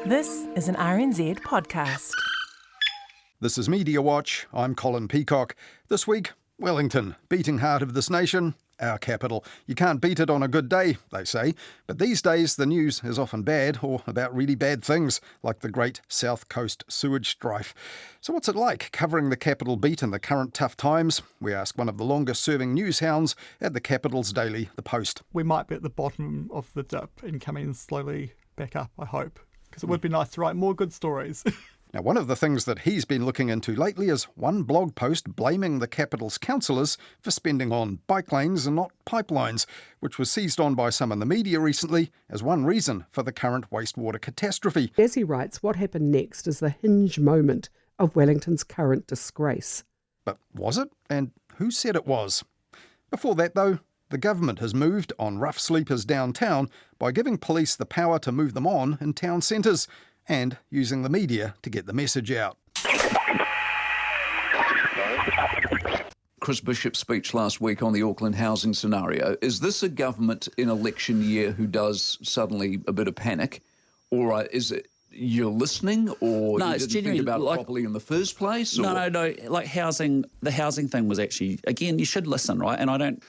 This is an RNZ podcast. This is Mediawatch. I'm Colin Peacock. This week, Wellington, beating heart of this nation, our capital. You can't beat it on a good day, they say. But these days, the news is often bad or about really bad things, like the great South Coast sewage strife. So what's it like covering the capital beat in the current tough times? We ask one of the longest-serving news hounds at the capital's daily, The Post. We might be at the bottom of the dip and coming slowly back up, I hope, because it would be nice to write more good stories. Now, one of the things that he's been looking into lately is one blog post blaming the capital's councillors for spending on bike lanes and not pipelines, which was seized on by some in the media recently as one reason for the current wastewater catastrophe. As he writes, what happened next is the hinge moment of Wellington's current disgrace. But was it? And who said it was? Before that, though, the government has moved on rough sleepers downtown by giving police the power to move them on in town centres and using the media to get the message out. Chris Bishop's speech last week on the Auckland housing scenario. Is this a government in election year who does suddenly a bit of panic? Or is it you're listening, or no, you it's didn't think about it properly in the first place? Or? No. Like the housing thing was actually, again, you should listen, right? And I don't,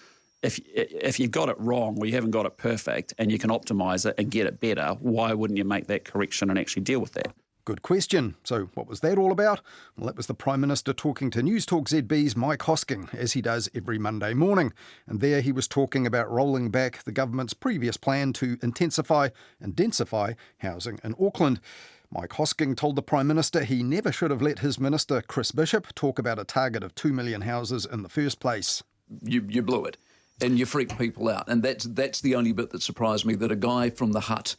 if you've got it wrong or you haven't got it perfect and you can optimise it and get it better, why wouldn't you make that correction and actually deal with that? Good question. So what was that all about? Well, that was the Prime Minister talking to News Talk ZB's Mike Hosking, as he does every Monday morning. And there he was talking about rolling back the government's previous plan to intensify and densify housing in Auckland. Mike Hosking told the Prime Minister he never should have let his minister, Chris Bishop, talk about a target of 2 million houses in the first place. You blew it. And you freaked people out. And that's the only bit that surprised me, that a guy from the hut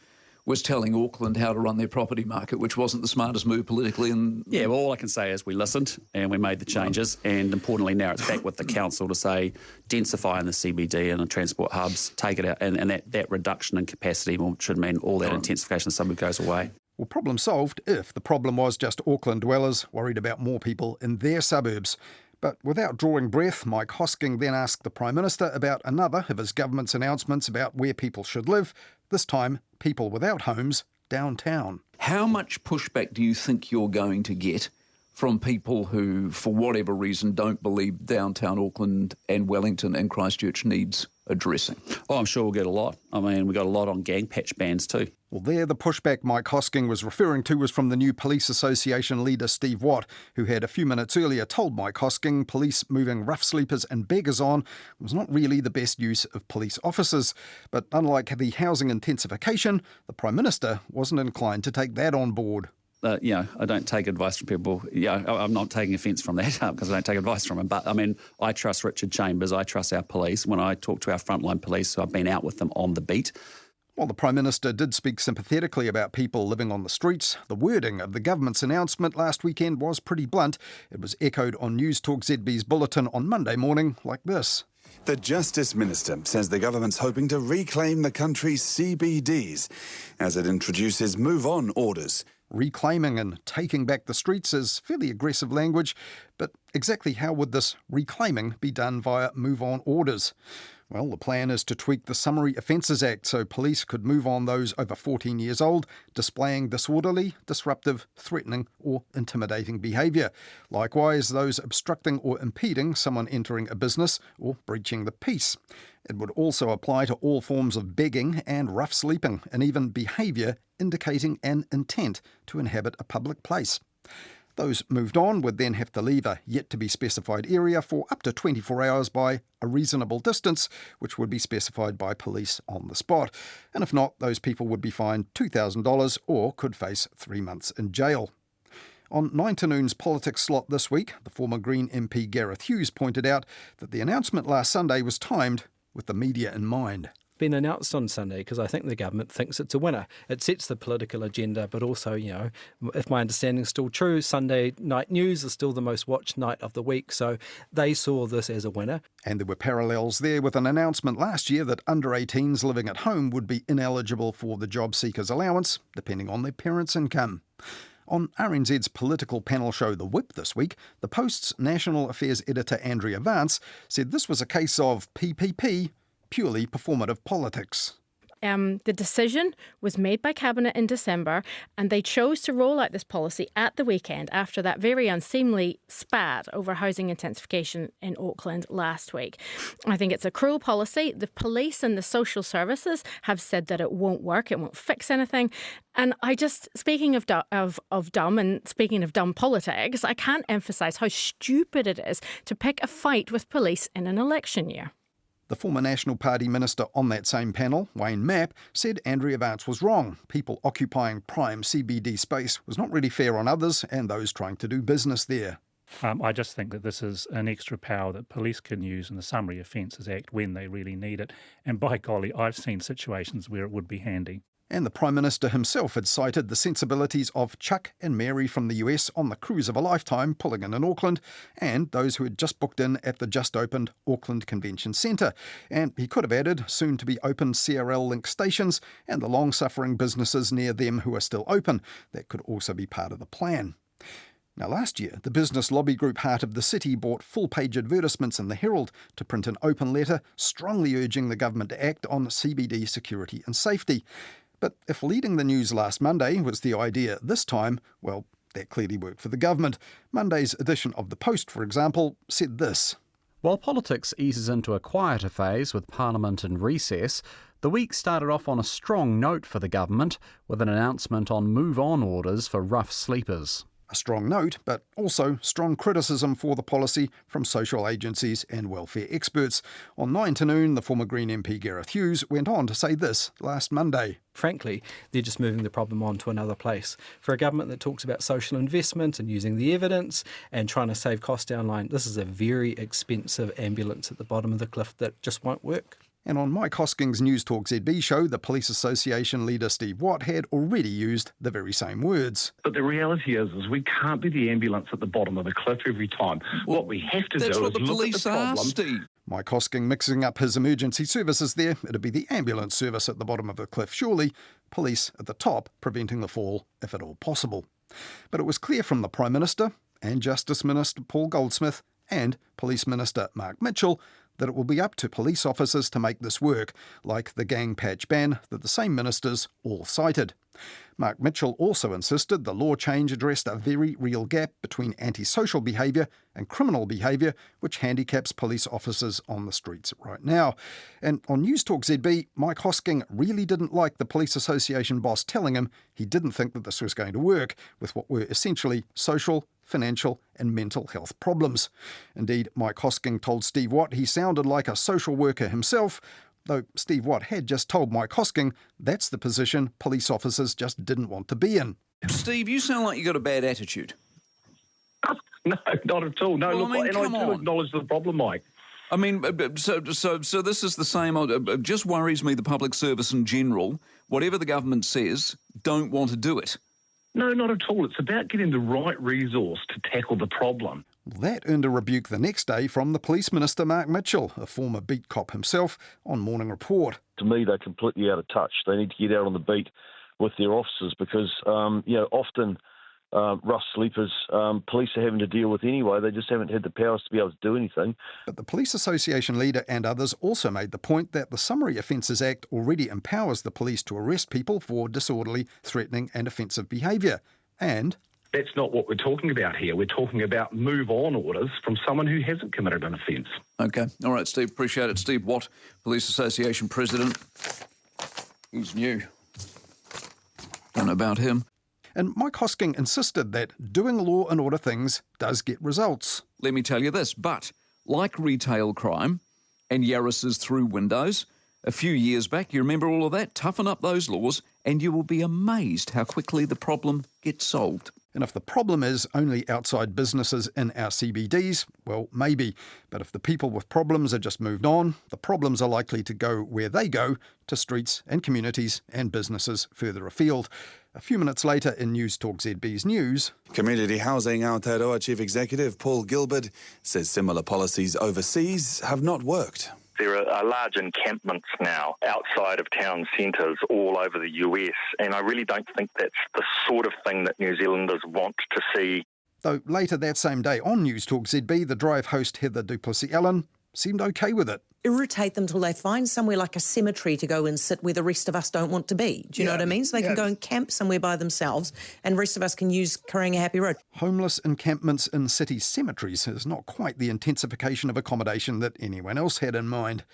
was telling Auckland how to run their property market, which wasn't the smartest move politically. And yeah, well, all I can say is we listened and we made the changes. And importantly, now it's back with the council to say densify in the CBD and the transport hubs, take it out. And that reduction in capacity should mean all that intensification of the suburb goes away. Well, problem solved if the problem was just Auckland dwellers worried about more people in their suburbs. But without drawing breath, Mike Hosking then asked the Prime Minister about another of his government's announcements about where people should live, this time people without homes downtown. How much pushback do you think you're going to get from people who, for whatever reason, don't believe downtown Auckland and Wellington and Christchurch needs addressing? Oh, I'm sure we'll get a lot. I mean, we got a lot on gang patch bans too. Well, there, the pushback Mike Hosking was referring to was from the new Police Association leader Steve Watt, who had a few minutes earlier told Mike Hosking police moving rough sleepers and beggars on was not really the best use of police officers. But unlike the housing intensification, the Prime Minister wasn't inclined to take that on board. I don't take advice from people. I'm not taking offence from that because I don't take advice from them. But, I mean, I trust Richard Chambers. I trust our police. When I talk to our frontline police, so I've been out with them on the beat. While the Prime Minister did speak sympathetically about people living on the streets, the wording of the government's announcement last weekend was pretty blunt. It was echoed on News Talk ZB's bulletin on Monday morning like this. The Justice Minister says the government's hoping to reclaim the country's CBDs as it introduces move-on orders. Reclaiming and taking back the streets is fairly aggressive language, but exactly how would this reclaiming be done via move-on orders? Well, the plan is to tweak the Summary Offences Act so police could move on those over 14 years old displaying disorderly, disruptive, threatening or intimidating behaviour. Likewise, those obstructing or impeding someone entering a business or breaching the peace. It would also apply to all forms of begging and rough sleeping, and even behaviour indicating an intent to inhabit a public place. Those moved on would then have to leave a yet-to-be-specified area for up to 24 hours by a reasonable distance, which would be specified by police on the spot. And if not, those people would be fined $2,000 or could face 3 months in jail. On 9 to Noon's politics slot this week, the former Green MP Gareth Hughes pointed out that the announcement last Sunday was timed with the media in mind. Been announced on Sunday because I think the government thinks it's a winner. It sets the political agenda, but also, if my understanding is still true, Sunday night news is still the most watched night of the week, so they saw this as a winner. And there were parallels there with an announcement last year that under-18s living at home would be ineligible for the job seekers allowance, depending on their parents' income. On RNZ's political panel show The Whip this week, the Post's National Affairs editor Andrea Vance said this was a case of PPP, purely performative politics. the decision was made by Cabinet in December, and they chose to roll out this policy at the weekend after that very unseemly spat over housing intensification in Auckland last week. I think it's a cruel policy. The police and the social services have said that it won't work, it won't fix anything. And speaking of dumb and speaking of dumb politics, I can't emphasise how stupid it is to pick a fight with police in an election year. The former National Party minister on that same panel, Wayne Mapp, said Andrea Vance was wrong. People occupying prime CBD space was not really fair on others and those trying to do business there. I just think that this is an extra power that police can use in the Summary Offences Act when they really need it. And by golly, I've seen situations where it would be handy. And the Prime Minister himself had cited the sensibilities of Chuck and Mary from the US on the cruise of a lifetime pulling in Auckland, and those who had just booked in at the just-opened Auckland Convention Centre. And he could have added soon-to-be-open CRL link stations and the long-suffering businesses near them who are still open. That could also be part of the plan. Now, last year, the business lobby group Heart of the City bought full-page advertisements in the Herald to print an open letter strongly urging the government to act on CBD security and safety. But if leading the news last Monday was the idea this time, well, that clearly worked for the government. Monday's edition of The Post, for example, said this. While politics eases into a quieter phase with Parliament in recess, the week started off on a strong note for the government with an announcement on move-on orders for rough sleepers. A strong note, but also strong criticism for the policy from social agencies and welfare experts. On 9 to Noon, the former Green MP Gareth Hughes went on to say this last Monday. Frankly, they're just moving the problem on to another place. For a government that talks about social investment and using the evidence and trying to save costs down line, this is a very expensive ambulance at the bottom of the cliff that just won't work. And on Mike Hosking's News Talk ZB show, the Police Association leader Steve Watt had already used the very same words. But the reality is we can't be the ambulance at the bottom of the cliff every time. Well, what we have to do is look at the police problem. Steve. Mike Hosking mixing up his emergency services there. It'd be the ambulance service at the bottom of the cliff, surely. Police at the top, preventing the fall, if at all possible. But it was clear from the Prime Minister and Justice Minister Paul Goldsmith and Police Minister Mark Mitchell that it will be up to police officers to make this work, like the gang patch ban that the same ministers all cited. Mark Mitchell also insisted the law change addressed a very real gap between antisocial behaviour and criminal behaviour, which handicaps police officers on the streets right now. And on News Talk ZB, Mike Hosking really didn't like the Police Association boss telling him he didn't think that this was going to work, with what were essentially social, financial and mental health problems. Indeed, Mike Hosking told Steve Watt he sounded like a social worker himself, though Steve Watt had just told Mike Hosking that's the position police officers just didn't want to be in. Steve, you sound like you got a bad attitude. No, not at all. No, well, look, I mean, and I do acknowledge the problem, Mike. I mean, so this is the same. It just worries me, the public service in general, whatever the government says, don't want to do it. No, not at all. It's about getting the right resource to tackle the problem. That earned a rebuke the next day from the Police Minister Mark Mitchell, a former beat cop himself, on Morning Report. To me, they're completely out of touch. They need to get out on the beat with their officers because, often rough sleepers, police are having to deal with anyway. They just haven't had the powers to be able to do anything. But the Police Association leader and others also made the point that the Summary Offences Act already empowers the police to arrest people for disorderly, threatening and offensive behaviour. And that's not what we're talking about here. We're talking about move-on orders from someone who hasn't committed an offence. OK. All right, Steve. Appreciate it. Steve Watt, Police Association President. Who's new? Don't know about him. And Mike Hosking insisted that doing law and order things does get results. Let me tell you this, but like retail crime and Yarrises through windows, a few years back, you remember all of that? Toughen up those laws and you will be amazed how quickly the problem gets solved. And if the problem is only outside businesses in our CBDs, well, maybe. But if the people with problems are just moved on, the problems are likely to go where they go, to streets and communities and businesses further afield. A few minutes later in News Talk ZB's news, Community Housing Aotearoa Chief Executive Paul Gilbert says similar policies overseas have not worked. There are large encampments now outside of town centres all over the US, and I really don't think that's the sort of thing that New Zealanders want to see. Though later that same day on News Talk ZB, the Drive host Heather Duplessis-Allen seemed okay with it. Irritate them till they find somewhere like a cemetery to go and sit where the rest of us don't want to be. Do you know what I mean? So they can go and camp somewhere by themselves and the rest of us can use Carrying a Happy Road. Homeless encampments in city cemeteries is not quite the intensification of accommodation that anyone else had in mind.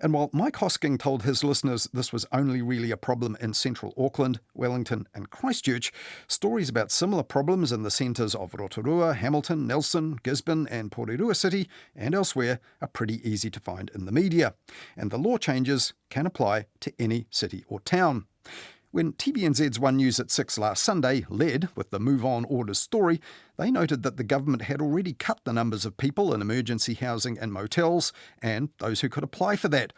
And while Mike Hosking told his listeners this was only really a problem in central Auckland, Wellington and Christchurch, stories about similar problems in the centres of Rotorua, Hamilton, Nelson, Gisborne and Porirua City and elsewhere are pretty easy to find in the media. And the law changes can apply to any city or town. When TVNZ's One News at 6 last Sunday led with the Move On Orders story, they noted that the government had already cut the numbers of people in emergency housing and motels and those who could apply for that.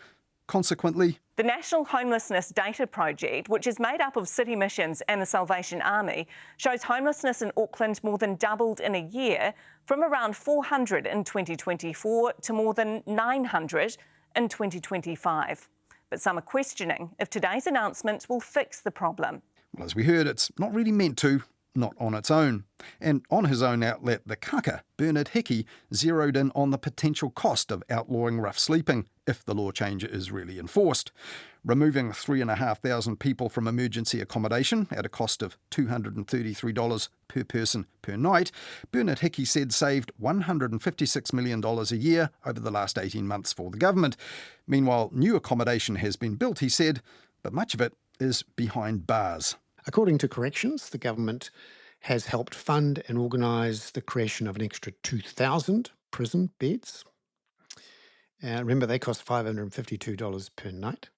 Consequently, the National Homelessness Data Project, which is made up of city missions and the Salvation Army, shows homelessness in Auckland more than doubled in a year, from around 400 in 2024 to more than 900 in 2025. But some are questioning if today's announcement will fix the problem. Well, as we heard, it's not really meant to, not on its own. And on his own outlet, The Kaka, Bernard Hickey zeroed in on the potential cost of outlawing rough sleeping if the law change is really enforced. Removing 3,500 people from emergency accommodation at a cost of $233 per person per night, Bernard Hickey said saved $156 million a year over the last 18 months for the government. Meanwhile, new accommodation has been built, he said, but much of it is behind bars. According to Corrections, the government has helped fund and organise the creation of an extra 2,000 prison beds. Remember, they cost $552 per night.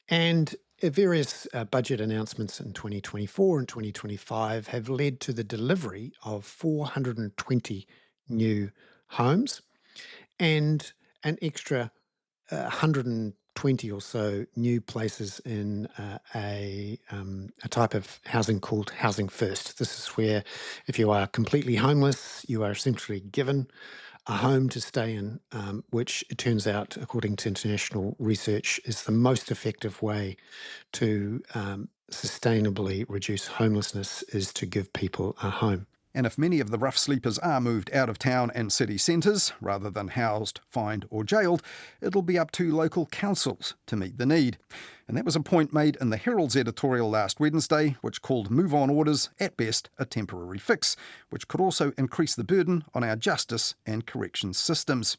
And various budget announcements in 2024 and 2025 have led to the delivery of 420 new homes and an extra 120 or so new places in a type of housing called Housing First. This is where, if you are completely homeless, you are essentially given a home to stay in, which it turns out, according to international research, is the most effective way to sustainably reduce homelessness, is to give people a home. And if many of the rough sleepers are moved out of town and city centres, rather than housed, fined or jailed, it'll be up to local councils to meet the need. And that was a point made in the Herald's editorial last Wednesday, which called Move On Orders, at best, a temporary fix, which could also increase the burden on our justice and corrections systems.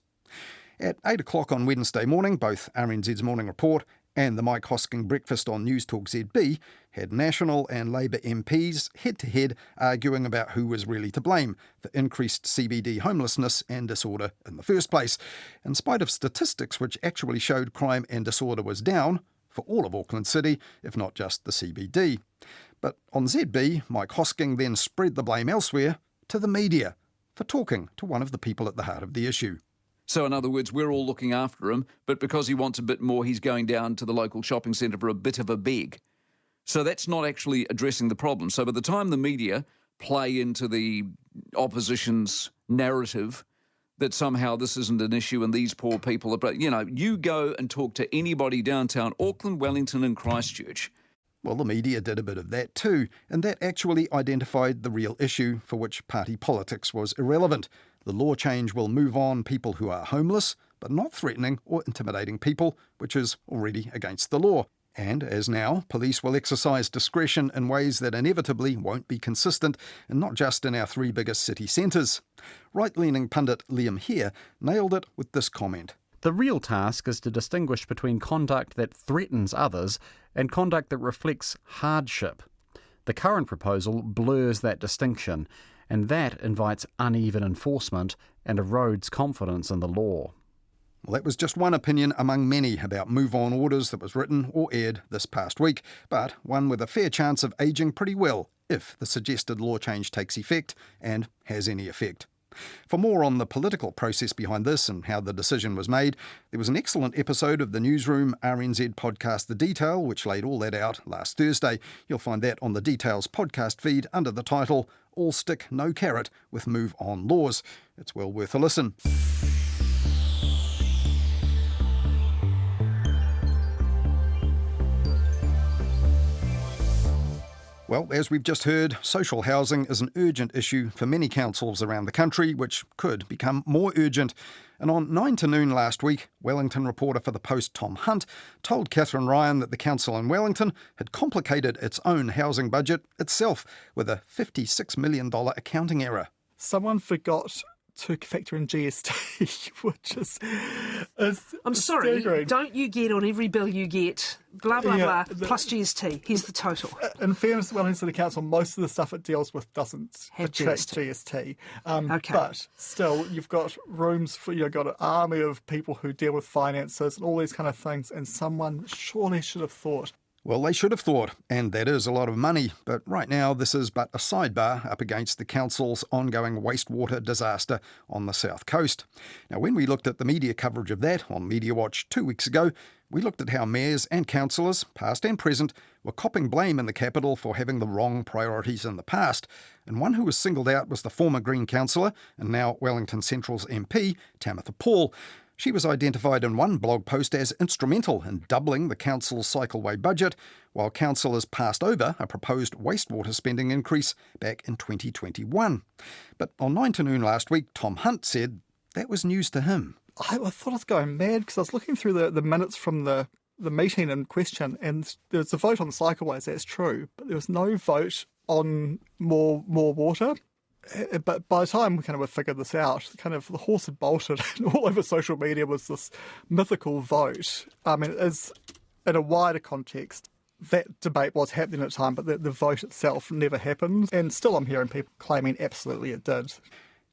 At 8 o'clock on Wednesday morning, both RNZ's Morning Report and the Mike Hosking Breakfast on News Talk ZB had National and Labour MPs head-to-head arguing about who was really to blame for increased CBD homelessness and disorder in the first place, in spite of statistics which actually showed crime and disorder was down for all of Auckland City, if not just the CBD. But on ZB, Mike Hosking then spread the blame elsewhere to the media for talking to one of the people at the heart of the issue. So in other words, we're all looking after him, but because he wants a bit more, he's going down to the local shopping centre for a bit of a beg. So that's not actually addressing the problem. So by the time the media play into the opposition's narrative that somehow this isn't an issue and these poor people are... You know, you go and talk to anybody downtown Auckland, Wellington and Christchurch. Well, the media did a bit of that too, and that actually identified the real issue for which party politics was irrelevant. The law change will move on people who are homeless, but not threatening or intimidating people, which is already against the law. And, as now, police will exercise discretion in ways that inevitably won't be consistent, and not just in our three biggest city centres. Right-leaning pundit Liam Hare nailed it with this comment. The real task is to distinguish between conduct that threatens others and conduct that reflects hardship. The current proposal blurs that distinction, and that invites uneven enforcement and erodes confidence in the law. Well, that was just one opinion among many about Move On Orders that was written or aired this past week, but one with a fair chance of ageing pretty well if the suggested law change takes effect and has any effect. For more on the political process behind this and how the decision was made, there was an excellent episode of the Newsroom RNZ podcast The Detail, which laid all that out last Thursday. You'll find that on the Details podcast feed under the title All Stick, No Carrot with Move On Laws. It's well worth a listen. Well, as we've just heard, social housing is an urgent issue for many councils around the country, which could become more urgent. And on 9 to noon last week, Wellington reporter for The Post Tom Hunt told Catherine Ryan that the council in Wellington had complicated its own housing budget itself with a $56 million accounting error. Someone forgot to factor in GST, which is I'm sorry, staggering. Don't you get on every bill you get, blah, blah, blah, plus GST. Here's the total. In fairness to Wellington City Council, most of the stuff it deals with doesn't Have attract GST. But still, you've got rooms for, you've got an army of people who deal with finances and all these kind of things, and someone surely should have thought. Well, they should have thought, and that is a lot of money, but right now this is but a sidebar up against the council's ongoing wastewater disaster on the south coast. Now, when we looked at the media coverage of that on Mediawatch 2 weeks ago, we looked at how mayors and councillors, past and present, were copping blame in the capital for having the wrong priorities in the past. And one who was singled out was the former Green councillor and now Wellington Central's MP, Tamitha Paul. She was identified in one blog post as instrumental in doubling the council's cycleway budget, while councillors passed over a proposed wastewater spending increase back in 2021. But on 9 to noon last week, Tom Hunt said that was news to him. I thought I was going mad because I was looking through the minutes from the meeting in question, and there's a vote on cycleways, that's true, but there was no vote on more water. But by the time we kind of figured this out, kind of the horse had bolted, and all over social media was this mythical vote. I mean, as in a wider context, that debate was happening at the time, but the vote itself never happened. And still I'm hearing people claiming absolutely it did.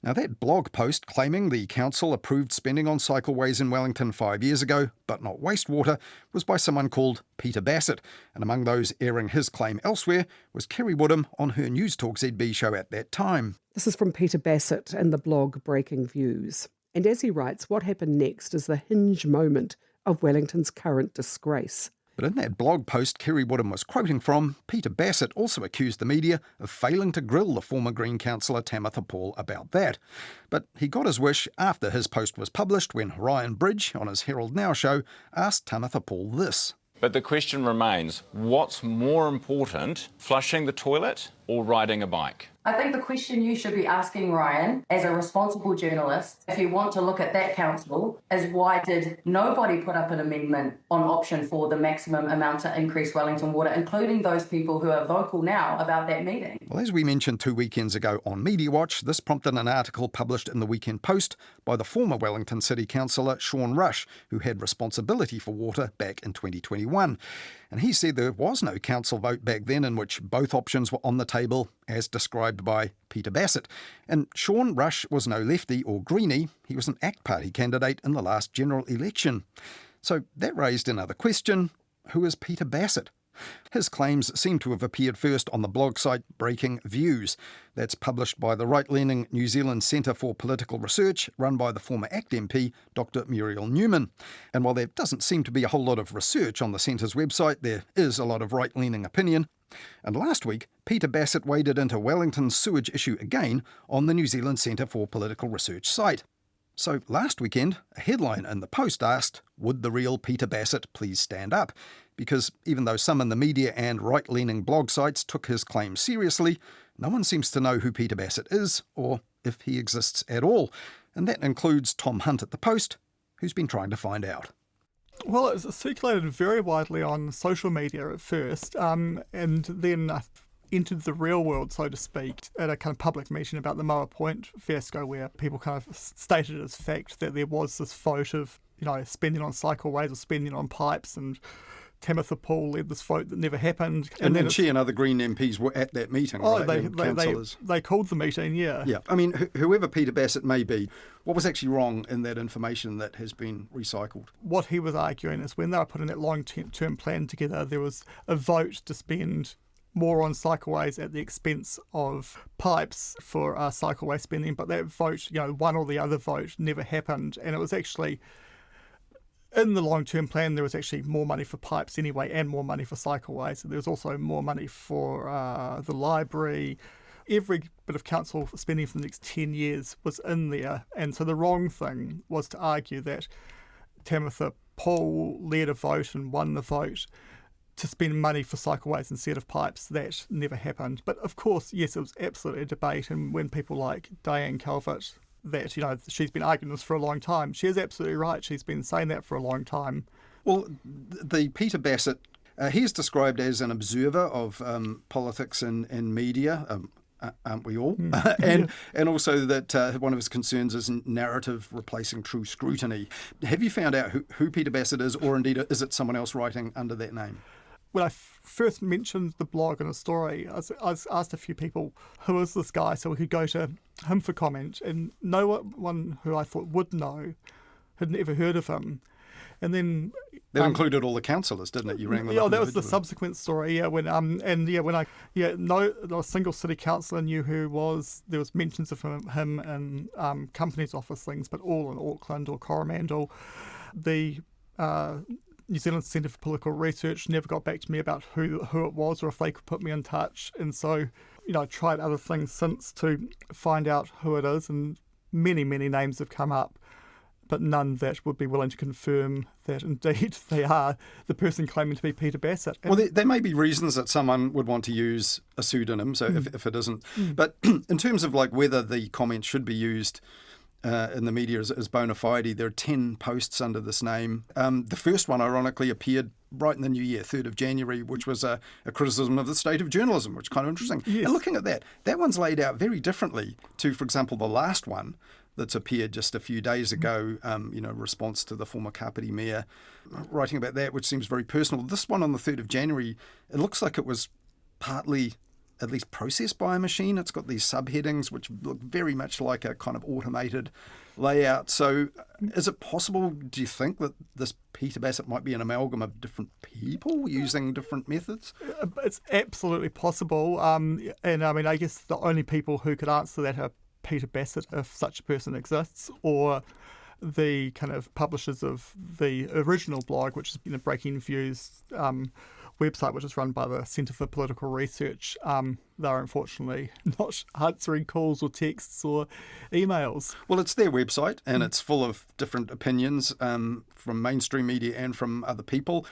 Now, that blog post claiming the council approved spending on cycleways in Wellington 5 years ago, but not wastewater, was by someone called Peter Bassett. And among those airing his claim elsewhere was Kerry Woodham on her News Talk ZB show at that time. This is from Peter Bassett in the blog Breaking Views. And as he writes, what happened next is the hinge moment of Wellington's current disgrace. But in that blog post Kerry Woodham was quoting from, Peter Bassett also accused the media of failing to grill the former Green councillor Tamitha Paul about that. But he got his wish after his post was published when Ryan Bridge, on his Herald Now show, asked Tamitha Paul this. But the question remains, what's more important, flushing the toilet or riding a bike? I think the question you should be asking, Ryan, as a responsible journalist, if you want to look at that council, is why did nobody put up an amendment on option 4, the maximum amount to increase Wellington water, including those people who are vocal now about that meeting? Well, as we mentioned 2 weekends ago on Mediawatch, this prompted an article published in the Weekend Post by the former Wellington City councillor Sean Rush, who had responsibility for water back in 2021. And he said there was no council vote back then in which both options were on the table, as described by Peter Bassett. And Sean Rush was no lefty or greenie, he was an ACT Party candidate in the last general election. So that raised another question: who is Peter Bassett? His claims seem to have appeared first on the blog site Breaking Views. That's published by the right-leaning New Zealand Centre for Political Research, run by the former ACT MP, Dr. Muriel Newman. And while there doesn't seem to be a whole lot of research on the Centre's website, there is a lot of right-leaning opinion. And last week, Peter Bassett waded into Wellington's sewage issue again on the New Zealand Centre for Political Research site. So last weekend, a headline in the Post asked, would the real Peter Bassett please stand up? Because even though some in the media and right-leaning blog sites took his claim seriously, no one seems to know who Peter Bassett is, or if he exists at all. And that includes Tom Hunt at the Post, who's been trying to find out. Well, it was circulated very widely on social media at first, and then entered the real world, so to speak, at a kind of public meeting about the Moa Point fiasco, where people kind of stated as fact that there was this vote of, spending on cycleways or spending on pipes, and Tamitha Paul led this vote that never happened. And then she and other Green MPs were at that meeting, right? They called the meeting, yeah. Yeah, I mean, whoever Peter Bassett may be, what was actually wrong in that information that has been recycled? What he was arguing is when they were putting that long-term plan together, there was a vote to spend more on cycleways at the expense of pipes for cycleway spending, but that vote, one or the other vote never happened, and it was actually, in the long-term plan, there was actually more money for pipes anyway and more money for cycleways. There was also more money for the library. Every bit of council spending for the next 10 years was in there, and so the wrong thing was to argue that Tamitha Paul led a vote and won the vote to spend money for cycleways instead of pipes. That never happened. But of course, yes, it was absolutely a debate. And when people like Diane Calvert, that, she's been arguing this for a long time, she is absolutely right. She's been saying that for a long time. Well, the Peter Bassett, he is described as an observer of politics and media. Aren't we all? And also that one of his concerns is narrative replacing true scrutiny. Have you found out who Peter Bassett is, or indeed is it someone else writing under that name? When I first mentioned the blog in a story, I was asked a few people, who is this guy, so we could go to him for comment, and no one who I thought would know had never heard of him. And then that included all the councillors, didn't it? You rang them. Yeah, that was the subsequent story. Yeah, not a single city councillor knew who was. There was mentions of him in company's office things, but all in Auckland or Coromandel. The New Zealand Centre for Political Research never got back to me about who it was or if they could put me in touch. And so, I tried other things since to find out who it is, and many names have come up, but none that would be willing to confirm that indeed they are the person claiming to be Peter Bassett. Well, there may be reasons that someone would want to use a pseudonym, so if it isn't. But in terms of whether the comment should be used in the media as bona fide, there are 10 posts under this name. The first one, ironically, appeared right in the new year, 3rd of January, which was a criticism of the state of journalism, which is kind of interesting. Yes. And looking at that one's laid out very differently to, for example, the last one that's appeared just a few days ago, response to the former Kapiti mayor writing about that, which seems very personal. This one on the 3rd of January, it looks like it was partly at least processed by a machine. It's got these subheadings which look very much like a kind of automated layout. So is it possible, do you think, that this Peter Bassett might be an amalgam of different people using different methods? It's absolutely possible. And I mean, I guess the only people who could answer that are Peter Bassett, if such a person exists, or the kind of publishers of the original blog, which has been a Breaking Views website, which is run by the Centre for Political Research. They're unfortunately not answering calls or texts or emails. Well, it's their website, and it's full of different opinions from mainstream media and from other people.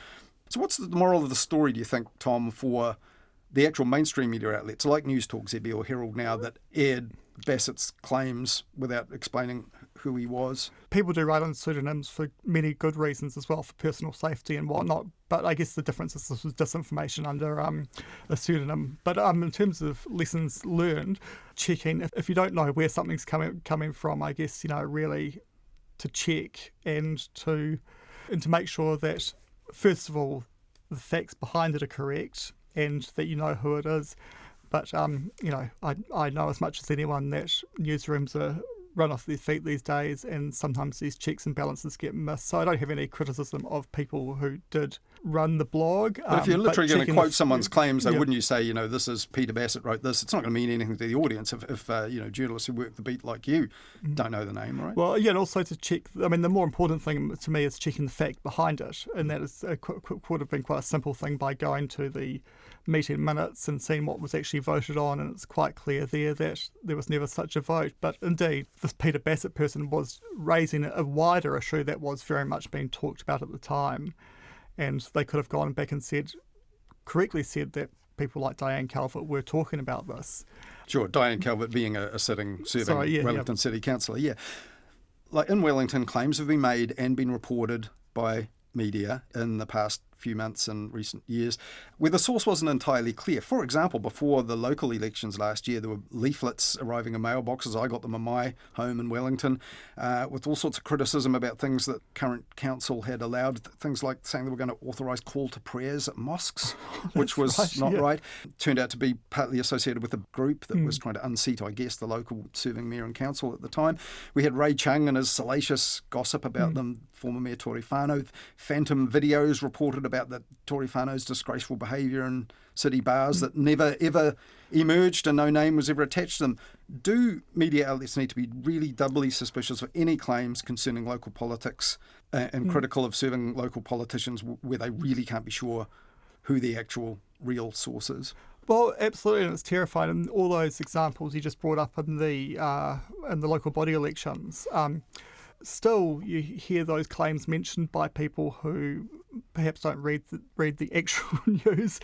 So what's the moral of the story, do you think, Tom, for the actual mainstream media outlets like News Talk ZB or Herald Now that aired Bassett's claims without explaining who he was? People do write on pseudonyms for many good reasons as well, for personal safety and whatnot. But I guess the difference is this was disinformation under a pseudonym. But in terms of lessons learned, checking if you don't know where something's coming from, I guess really to check and to make sure that first of all the facts behind it are correct and that you know who it is. But I know as much as anyone that newsrooms are run off their feet these days, and sometimes these checks and balances get missed. So I don't have any criticism of people who did run the blog. But if you're literally going to quote someone's claims, though, wouldn't you say, this is Peter Bassett wrote this? It's not going to mean anything to the audience if journalists who work the beat like you don't know the name, right? Well, yeah, and also to check, I mean, the more important thing to me is checking the fact behind it, and that is could have been quite a simple thing by going to the meeting minutes and seeing what was actually voted on, and it's quite clear there that there was never such a vote. But indeed, this Peter Bassett person was raising a wider issue that was very much being talked about at the time, and they could have gone back and correctly said that people like Diane Calvert were talking about this. Sure, Diane Calvert being a serving Wellington City Councillor, yeah. Like in Wellington, claims have been made and been reported by media in the past few months and recent years where the source wasn't entirely clear. For example, before the local elections last year, there were leaflets arriving in mailboxes. I got them in my home in Wellington with all sorts of criticism about things that current council had allowed, things like saying they were going to authorise call to prayers at mosques, which was not right. It turned out to be partly associated with a group that was trying to unseat, I guess, the local serving mayor and council at the time. We had Ray Chung and his salacious gossip about them, former Mayor Tory Whanau, phantom videos reported about the Tory Whanau's disgraceful behaviour in city bars that never ever emerged and no name was ever attached to them. Do media outlets need to be really doubly suspicious of any claims concerning local politics and critical of serving local politicians where they really can't be sure who the actual real source is? Well, absolutely, and it's terrifying. And all those examples you just brought up in the local body elections, still you hear those claims mentioned by people who perhaps don't read the actual news.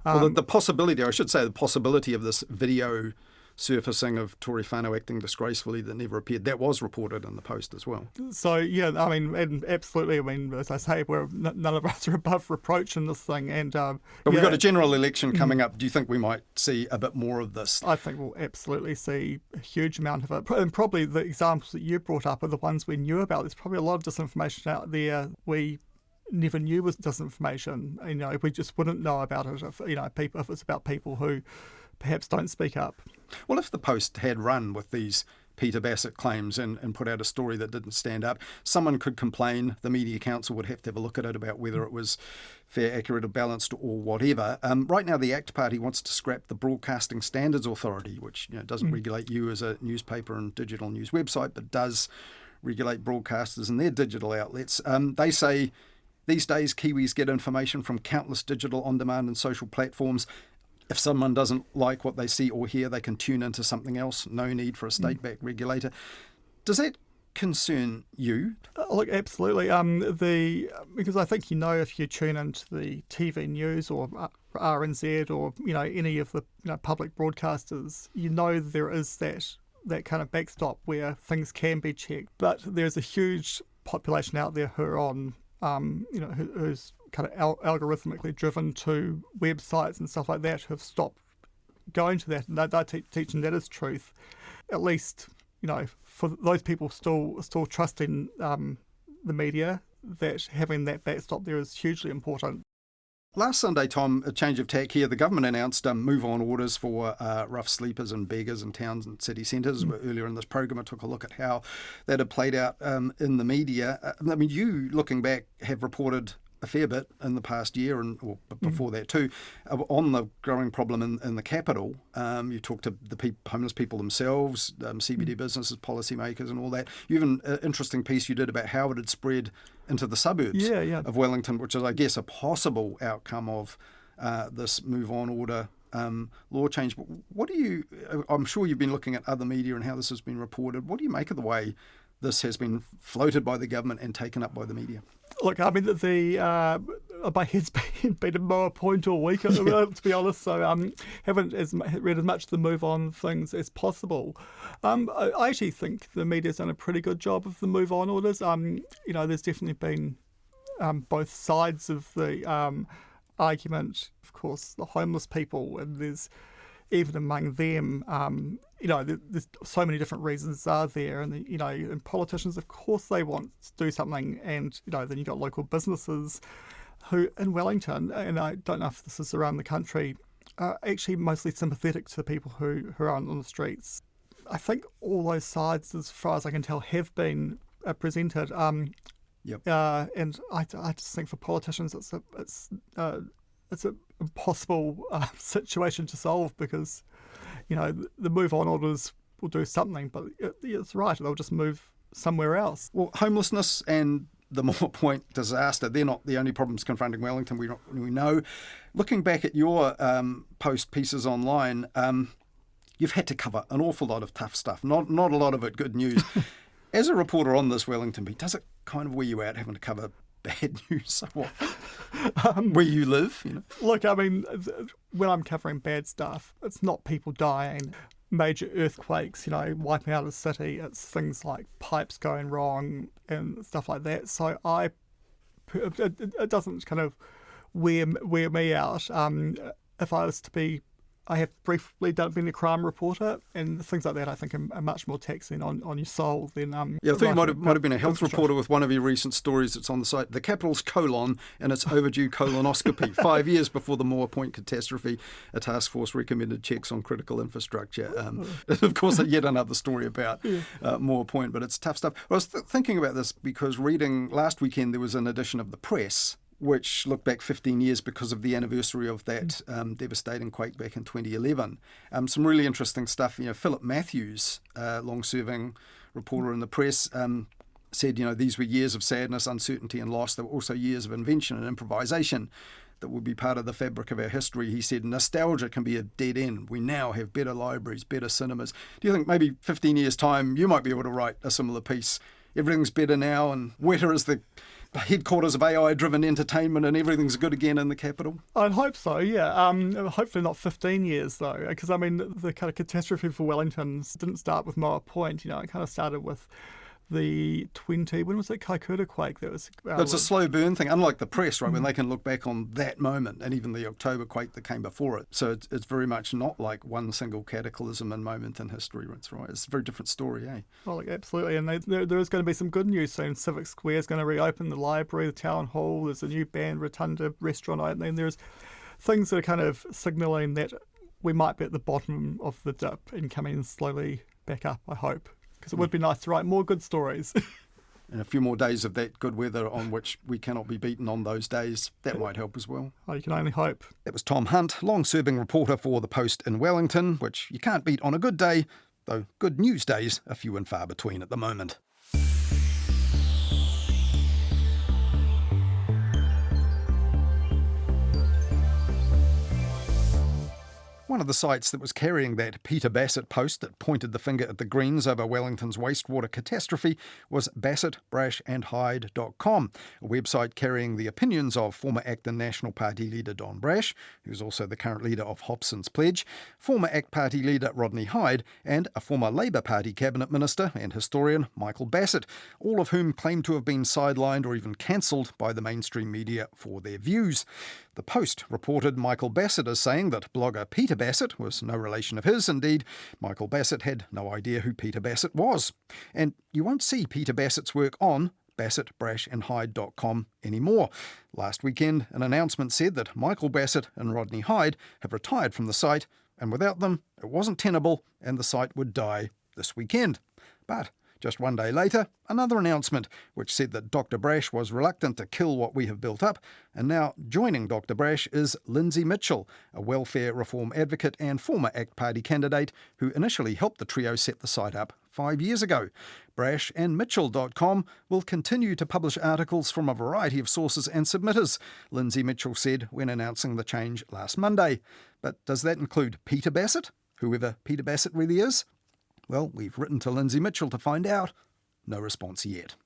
Well, the possibility, I should say, the possibility of this video surfacing of Tory whānau acting disgracefully that never appeared, that was reported in the Post as well. So, yeah, I mean, and absolutely, I mean, as I say, none of us are above reproach in this thing. But we've got a general election coming up. Do you think we might see a bit more of this? I think we'll absolutely see a huge amount of it. And probably the examples that you brought up are the ones we knew about. There's probably a lot of disinformation out there we never knew was disinformation. You know, we just wouldn't know about it if it's about people who perhaps don't speak up. Well, if the Post had run with these Peter Bassett claims and put out a story that didn't stand up, someone could complain. The Media Council would have to have a look at it about whether it was fair, accurate or balanced or whatever. Right now, the ACT Party wants to scrap the Broadcasting Standards Authority, which doesn't regulate you as a newspaper and digital news website, but does regulate broadcasters and their digital outlets. They say these days Kiwis get information from countless digital on-demand and social platforms. If someone doesn't like what they see or hear, they can tune into something else. No need for a state-backed regulator. Does that concern you? Look, absolutely. Because I think if you tune into the TV news or RNZ or any of the public broadcasters, there is that kind of backstop where things can be checked. But there's a huge population out there who are on, who's kind of algorithmically driven to websites and stuff like that, who have stopped going to that, and they're teaching that as truth. At least, for those people still trusting the media, that having that backstop there is hugely important. Last Sunday, Tom, a change of tack here. The government announced move-on orders for rough sleepers and beggars in towns and city centres. Earlier in this program, I took a look at how that had played out in the media. I mean, you, looking back, have reported a fair bit in the past year, or before that too, on the growing problem in the capital. You talked to the homeless people themselves, CBD businesses, policymakers and all that. You have an interesting piece you did about how it had spread into the suburbs of Wellington, which is, I guess, a possible outcome of this move-on order law change. What do you, I'm sure you've been looking at other media and how this has been reported. What do you make of the way this has been floated by the government and taken up by the media? Look, I mean, my head's been a mower point all week, to be honest, so haven't read as much of the move-on things as possible. I actually think the media's done a pretty good job of the move-on orders. There's definitely been both sides of the argument. Of course, the homeless people, and there's even among them, there's so many different reasons are there, and and politicians, of course, they want to do something, and then you've got local businesses who in Wellington, and I don't know if this is around the country, are actually mostly sympathetic to the people who are on the streets. I think all those sides, as far as I can tell, have been presented. And I just think for politicians, it's an impossible situation to solve, because the move-on orders will do something, but it's right, they'll just move somewhere else. Well, homelessness and the Moore Point disaster, they're not the only problems confronting Wellington, we know. Looking back at your post pieces online, you've had to cover an awful lot of tough stuff, not a lot of it good news. As a reporter on this Wellington beat, does it kind of wear you out having to cover bad news so often? Where you live, Look, I mean, when I'm covering bad stuff, it's not people dying, major earthquakes, wiping out a city. It's things like pipes going wrong and stuff like that. So it doesn't kind of wear me out. If I was to be, I have briefly been a crime reporter, and things like that I think are much more taxing on your soul than... I thought you might have been a health reporter with one of your recent stories that's on the site. The capital's colon and its overdue colonoscopy. 5 years before the Moore Point catastrophe, a task force recommended checks on critical infrastructure. Of course, yet another story about Moore Point, but it's tough stuff. I was thinking about this because reading last weekend there was an edition of The Press which looked back 15 years because of the anniversary of that devastating quake back in 2011. Some really interesting stuff. Philip Matthews, long-serving reporter in the Press, said, these were years of sadness, uncertainty and loss. They were also years of invention and improvisation that would be part of the fabric of our history. He said, nostalgia can be a dead end. We now have better libraries, better cinemas. Do you think maybe 15 years' time you might be able to write a similar piece everything's better now and wetter is the headquarters of AI-driven entertainment and everything's good again in the capital? I'd hope so, yeah. Hopefully not 15 years, though, because, I mean, the kind of catastrophe for Wellington didn't start with Moa Point. It kind of started with the when was it, Kaikoura quake? That was. It's a slow burn thing, unlike the press, right, when they can look back on that moment and even the October quake that came before it. So it's very much not like one single cataclysm and moment in history. That's right. It's a very different story, eh? Well, absolutely. And there is going to be some good news soon. Civic Square is going to reopen, the library, the town hall. There's a new band rotunda restaurant opening. There's things that are kind of signalling that we might be at the bottom of the dip and coming slowly back up, I hope. Because it would be nice to write more good stories. And a few more days of that good weather on which we cannot be beaten on those days, that might help as well. Oh, you can only hope. That was Tom Hunt, long-serving reporter for The Post in Wellington, which you can't beat on a good day, though good news days are few and far between at the moment. One of the sites that was carrying that Peter Bassett post that pointed the finger at the Greens over Wellington's wastewater catastrophe was BassettBrashAndHyde.com, a website carrying the opinions of former ACT and National Party leader Don Brash, who's also the current leader of Hobson's Pledge, former ACT Party leader Rodney Hyde, and a former Labour Party cabinet minister and historian Michael Bassett, all of whom claim to have been sidelined or even cancelled by the mainstream media for their views. The Post reported Michael Bassett as saying that blogger Peter Bassett was no relation of his. Indeed, Michael Bassett had no idea who Peter Bassett was. And you won't see Peter Bassett's work on BassettBrashAndHyde.com anymore. Last weekend, an announcement said that Michael Bassett and Rodney Hyde have retired from the site, and without them, it wasn't tenable and the site would die this weekend. But just one day later, another announcement which said that Dr. Brash was reluctant to kill what we have built up, and now joining Dr. Brash is Lindsay Mitchell, a welfare reform advocate and former ACT Party candidate who initially helped the trio set the site up 5 years ago. BrashAndMitchell.com will continue to publish articles from a variety of sources and submitters, Lindsay Mitchell said when announcing the change last Monday. But does that include Peter Bassett, whoever Peter Bassett really is? Well, we've written to Lindsay Mitchell to find out. No response yet.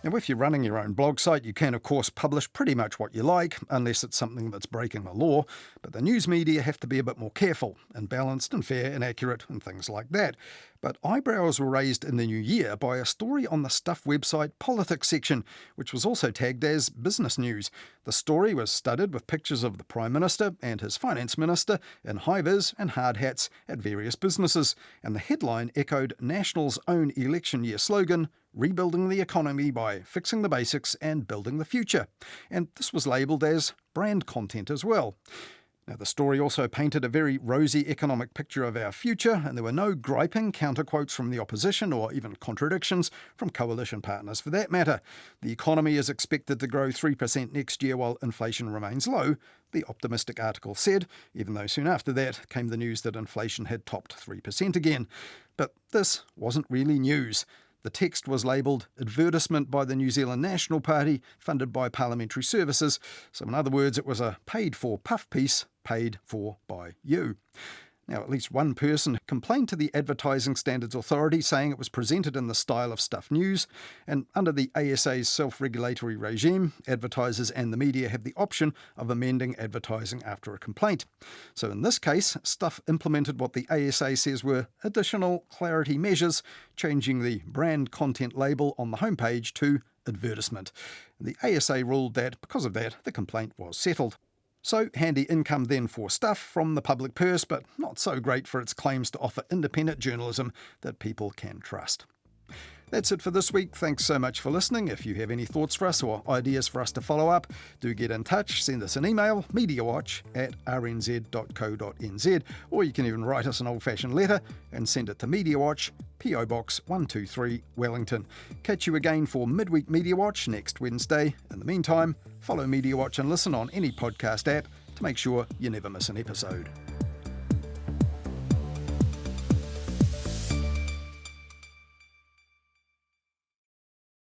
Now, if you're running your own blog site, you can, of course, publish pretty much what you like, unless it's something that's breaking the law. But the news media have to be a bit more careful and balanced and fair and accurate and things like that. But eyebrows were raised in the new year by a story on the Stuff website politics section, which was also tagged as business news. The story was studded with pictures of the Prime Minister and his Finance Minister in high-vis and hard hats at various businesses, and the headline echoed National's own election year slogan, rebuilding the economy by fixing the basics and building the future. And this was labelled as brand content as well. Now, the story also painted a very rosy economic picture of our future, and there were no griping counterquotes from the opposition or even contradictions from coalition partners for that matter. The economy is expected to grow 3% next year while inflation remains low, the optimistic article said, even though soon after that came the news that inflation had topped 3% again. But this wasn't really news. The text was labelled Advertisement by the New Zealand National Party, funded by Parliamentary Services. So in other words, it was a paid-for puff piece, paid for by you. Now, at least one person complained to the Advertising Standards Authority, saying it was presented in the style of Stuff News, and under the ASA's self-regulatory regime, advertisers and the media have the option of amending advertising after a complaint. So in this case, Stuff implemented what the ASA says were additional clarity measures, changing the brand content label on the homepage to advertisement. The ASA ruled that, because of that, the complaint was settled. So, handy income then for Stuff from the public purse, but not so great for its claims to offer independent journalism that people can trust. That's it for this week. Thanks so much for listening. If you have any thoughts for us or ideas for us to follow up, do get in touch. Send us an email, mediawatch@rnz.co.nz, or you can even write us an old-fashioned letter and send it to Mediawatch, PO Box 123, Wellington. Catch you again for Midweek Mediawatch next Wednesday. In the meantime, follow Mediawatch and listen on any podcast app to make sure you never miss an episode.